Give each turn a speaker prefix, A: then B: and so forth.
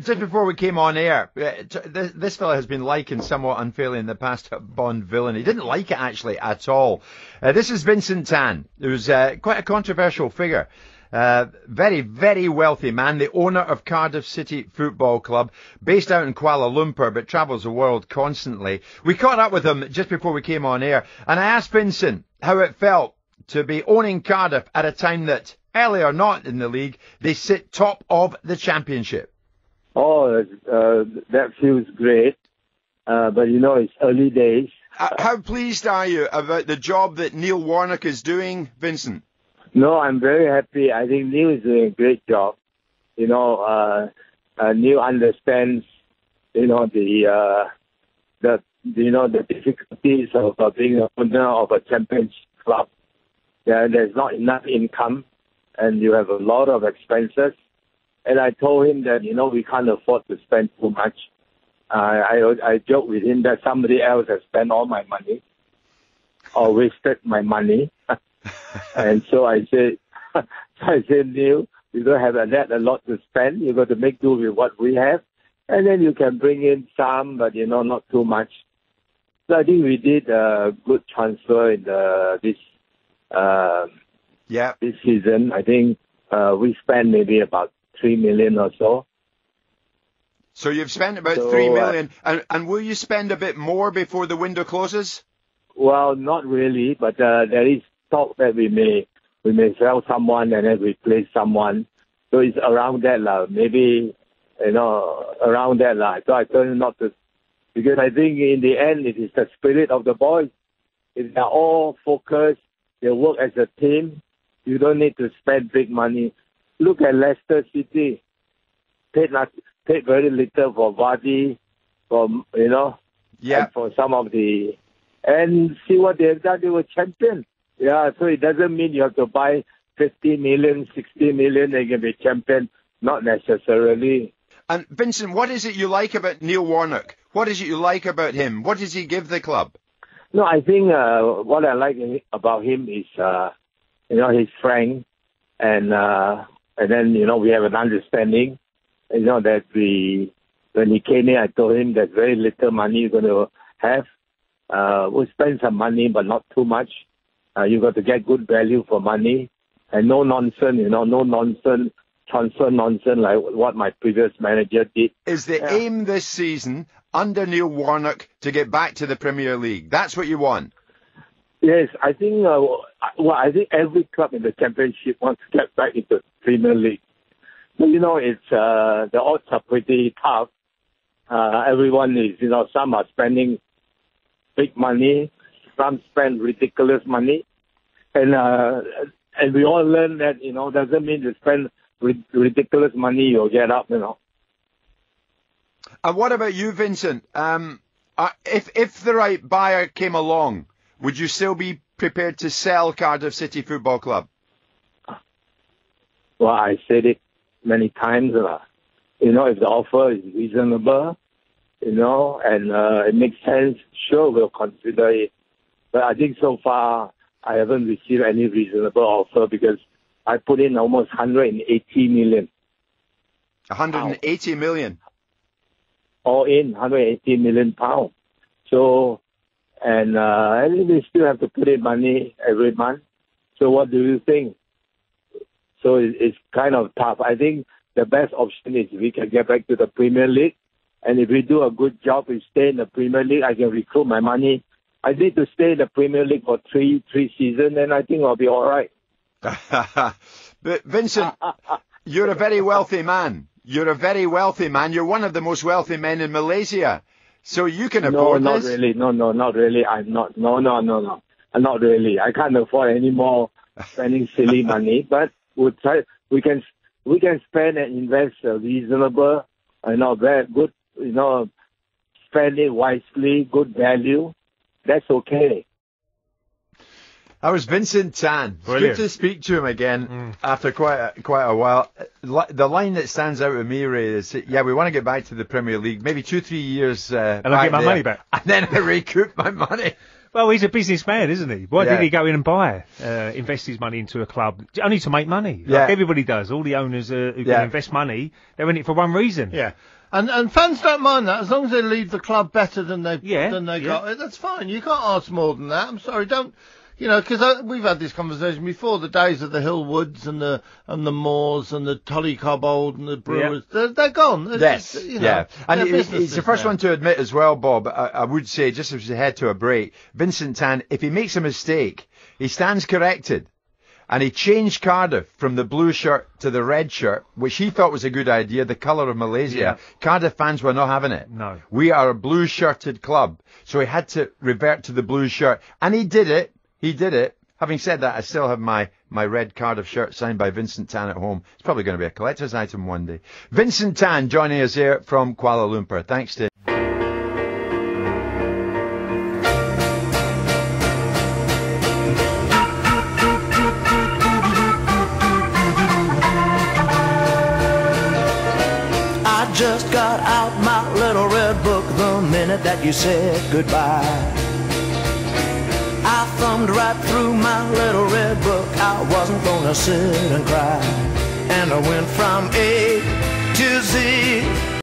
A: Just before we came on air, this fella has been likened somewhat unfairly in the past to Bond villain. He didn't like it actually at all. This is Vincent Tan, who's quite a controversial figure. Very, very wealthy man, the owner of Cardiff City Football Club, based out in Kuala Lumpur, but travels the world constantly. We caught up with him just before we came on air, and I asked Vincent how it felt to be owning Cardiff at a time that, early or not in the league, they sit top of the championship.
B: Oh, that feels great, but it's early days.
A: How pleased are you about the job that Neil Warnock is doing, Vincent?
B: No, I'm very happy. I think Neil is doing a great job. Neil understands, the difficulties of being an owner of a championship club. There's not enough income, and you have a lot of expenses. And I told him that, we can't afford to spend too much. I joked with him that somebody else has spent all my money or wasted my money. And so I said, Neil, you don't have a lot to spend. You've got to make do with what we have. And then you can bring in some, but, not too much. So I think we did a good transfer in this season. I think we spent maybe about 3 million or so.
A: So you've spent about 3 million. And will you spend a bit more before the window closes?
B: Well, not really, but there is talk that we may sell someone and then replace someone. So it's around that maybe, around that So I told him not to, because I think in the end it is the spirit of the boys. If they're all focused, they work as a team, you don't need to spend big money. Look at Leicester City. Paid very little for Vardy, and for some of the, and see what they've done. They were champions. Yeah, so it doesn't mean you have to buy 50 million, 60 million, and you can be champion. Not necessarily.
A: And Vincent, what is it you like about Neil Warnock? What is it you like about him? What does he give the club?
B: No, I think what I like about him is, he's frank, and then, we have an understanding, that when he came in, I told him there's very little money you're going to have. We'll spend some money, but not too much. You got to get good value for money, and no nonsense, transfer nonsense like what my previous manager did.
A: Is the aim this season under Neil Warnock to get back to the Premier League? That's what you want?
B: Yes, I think. I think every club in the Championship wants to get back into the Premier League. But, it's the odds are pretty tough. Everyone is, some are spending big money. Some spend ridiculous money, and we all learn that doesn't mean you spend ridiculous money you'll get up. And
A: what about you, Vincent? If the right buyer came along, would you still be prepared to sell Cardiff City Football Club?
B: Well, I said it many times. If the offer is reasonable, and it makes sense, sure, we'll consider it. But I think so far, I haven't received any reasonable offer because I put in almost 180 million.
A: 180 million?
B: All in, 180 million pounds. So, and we still have to put in money every month. So what do you think? So it's kind of tough. I think the best option is we can get back to the Premier League. And if we do a good job, we stay in the Premier League, I can recoup my money. I need to stay in the Premier League for three seasons, and I think I'll be all right.
A: But Vincent, you're a very wealthy man. You're one of the most wealthy men in Malaysia. So you can afford this?
B: No, not really. I'm not. No. Not really. I can't afford any more spending silly money. But we'll try. We can spend and invest reasonable, very good, spend it wisely, good value. That's okay.
A: That was Vincent Tan.
C: Brilliant.
A: Good to speak to him again after quite a while. The line that stands out with me, Ray, is, we want to get back to the Premier League, maybe 2-3 years
C: and I'll get my money back.
A: And then I recoup my money.
C: Well, he's a businessman, isn't he? Why
A: Yeah.
C: did he go in and invest his money into a club? Only to make money.
A: Yeah.
C: Like everybody does. All the owners who
A: Yeah.
C: can invest money, they're in it for one reason.
D: Yeah. And fans don't mind that as long as they leave the club better than they
C: Yeah,
D: got it. That's fine. You can't ask more than that. I'm sorry, don't. You know, because we've had this conversation before. The days of the Hillwoods and the Moors and the Tullycobbold and the Brewers, they're gone. It's
A: Yes,
D: just, you know,
A: yeah. And
D: they're
A: he's
D: businesses
A: the first
D: now.
A: one to admit as well, Bob, I would say, just as we head to a break, Vincent Tan, if he makes a mistake, he stands corrected. And he changed Cardiff from the blue shirt to the red shirt, which he thought was a good idea, the colour of Malaysia.
C: Yeah.
A: Cardiff fans were not having it.
C: No.
A: We are a blue-shirted club. So he had to revert to the blue shirt. And he did it. He did it. Having said that, I still have my red Cardiff shirt signed by Vincent Tan at home. It's probably going to be a collector's item one day. Vincent Tan joining us here from Kuala Lumpur. Thanks to
E: I just got out my little red book the minute that you said goodbye. I thumbed right through my little red book. I wasn't gonna sit and cry. And I went from A to Z.